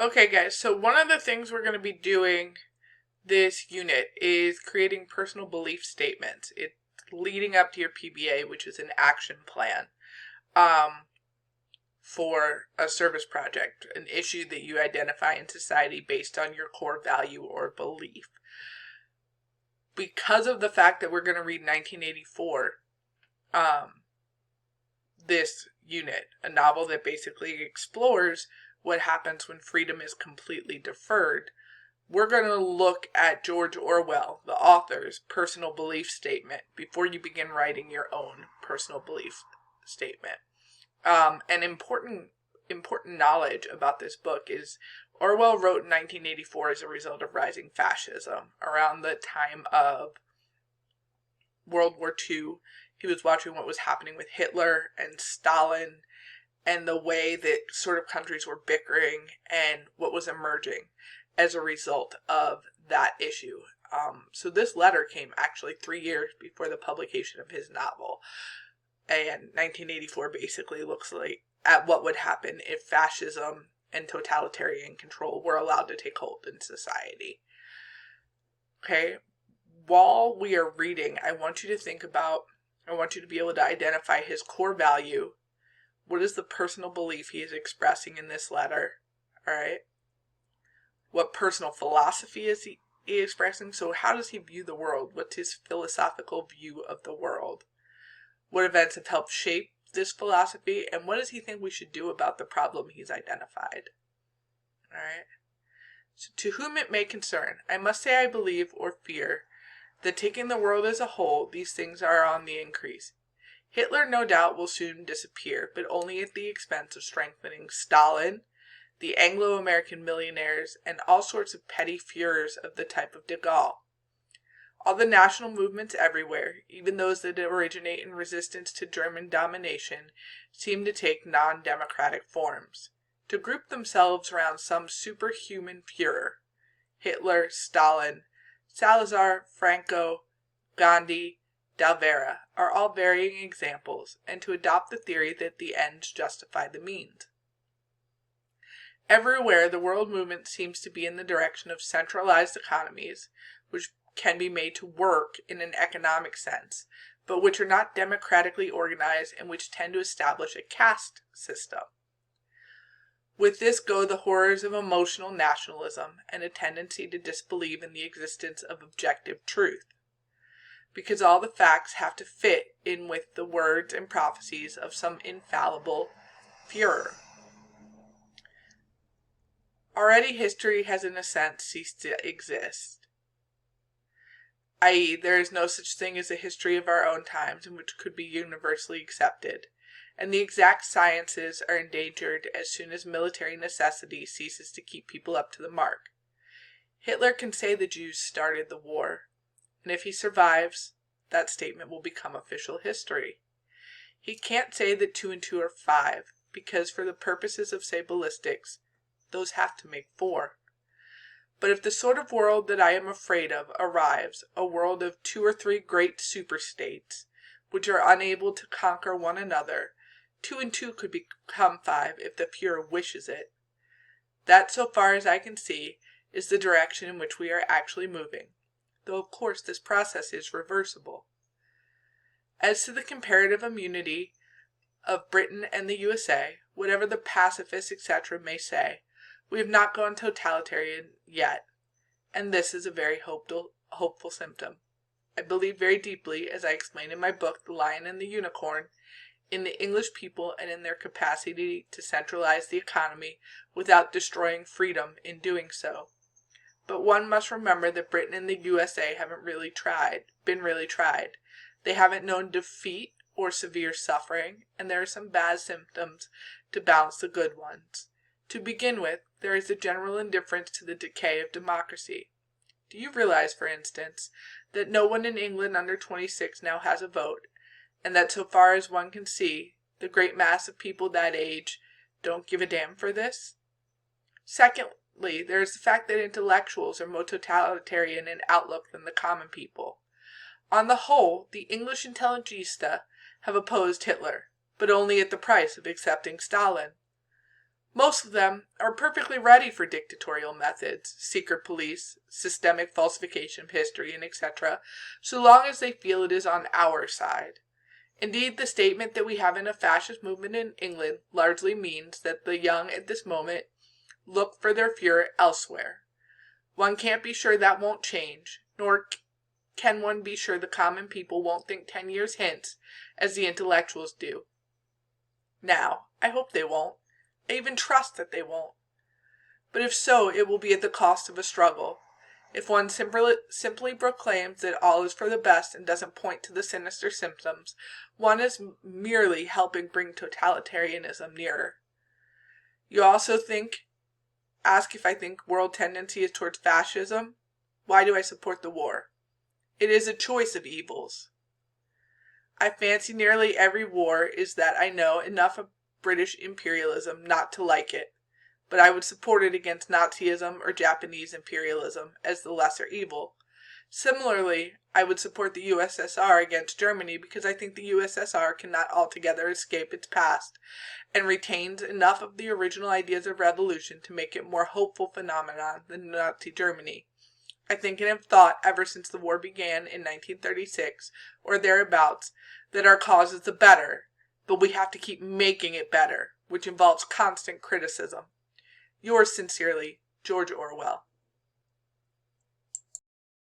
Okay, guys, so one of the things we're going to be doing this unit is creating personal belief statements. It's leading up to your PBA, which is an action plan for a service project, an issue that you identify in society based on your core value or belief. Because of the fact that we're going to read 1984, this unit, a novel that basically explores what happens when freedom is completely deferred, we're going to look at George Orwell, the author's personal belief statement before you begin writing your own personal belief statement. An important knowledge about this book is Orwell wrote in 1984 as a result of rising fascism. Around the time of World War II, he was watching what was happening with Hitler and Stalin and the way that sort of countries were bickering and what was emerging as a result of that issue. So this letter came actually 3 years before the publication of his novel. And 1984 basically looks like at what would happen if fascism and totalitarian control were allowed to take hold in society. Okay, while we are reading, I want you to be able to identify his core value. What is the personal belief he is expressing in this letter? All right. What personal philosophy is he expressing? So how does he view the world? What's his philosophical view of the world? What events have helped shape this philosophy? And what does he think we should do about the problem he's identified? All right. So to whom it may concern, I must say I believe or fear that taking the world as a whole, these things are on the increase. Hitler no doubt will soon disappear, but only at the expense of strengthening Stalin, the Anglo-American millionaires, and all sorts of petty Führers of the type of de Gaulle. All the national movements everywhere, even those that originate in resistance to German domination, seem to take non-democratic forms, to group themselves around some superhuman Führer. Hitler, Stalin, Salazar, Franco, Gandhi, Dalvera are all varying examples, and to adopt the theory that the ends justify the means. Everywhere, the world movement seems to be in the direction of centralized economies, which can be made to work in an economic sense, but which are not democratically organized and which tend to establish a caste system. With this go the horrors of emotional nationalism and a tendency to disbelieve in the existence of objective truth, because all the facts have to fit in with the words and prophecies of some infallible Führer. Already history has in a sense ceased to exist, i.e. there is no such thing as a history of our own times in which could be universally accepted, and the exact sciences are endangered as soon as military necessity ceases to keep people up to the mark. Hitler can say the Jews started the war, and if he survives, that statement will become official history. He can't say that 2 and 2 are 5, because for the purposes of, say, ballistics, those have to make 4. But if the sort of world that I am afraid of arrives, a world of 2 or 3 great superstates, which are unable to conquer one another, 2 and 2 could become 5 if the Führer wishes it. That, so far as I can see, is the direction in which we are actually moving, though of course this process is reversible. As to the comparative immunity of Britain and the USA, whatever the pacifists, etc., may say, we have not gone totalitarian yet, and this is a very hopeful symptom. I believe very deeply, as I explain in my book, The Lion and the Unicorn, in the English people and in their capacity to centralize the economy without destroying freedom in doing so. But one must remember that Britain and the USA haven't been really tried. They haven't known defeat or severe suffering, and there are some bad symptoms to balance the good ones. To begin with, there is a general indifference to the decay of democracy. Do you realize, for instance, that no one in England under 26 now has a vote, and that so far as one can see, the great mass of people that age don't give a damn for this? Secondly, there is the fact that intellectuals are more totalitarian in outlook than the common people. On the whole, the English intelligentsia have opposed Hitler, but only at the price of accepting Stalin. Most of them are perfectly ready for dictatorial methods, secret police, systemic falsification of history, and etc., so long as they feel it is on our side. Indeed, the statement that we have a fascist movement in England largely means that the young at this moment look for their future elsewhere. One can't be sure that won't change, nor can one be sure the common people won't think 10 years hence as the intellectuals do. Now, I hope they won't. I even trust that they won't. But if so, it will be at the cost of a struggle. If one simply proclaims that all is for the best and doesn't point to the sinister symptoms, one is merely helping bring totalitarianism nearer. You also ask if I think world tendency is towards fascism? Why do I support the war? It is a choice of evils. I fancy nearly every war is that I know enough of British imperialism not to like it, but I would support it against Nazism or Japanese imperialism as the lesser evil. Similarly, I would support the USSR against Germany because I think the USSR cannot altogether escape its past and retains enough of the original ideas of revolution to make it a more hopeful phenomenon than Nazi Germany. I think and have thought ever since the war began in 1936, or thereabouts, that our cause is the better, but we have to keep making it better, which involves constant criticism. Yours sincerely, George Orwell.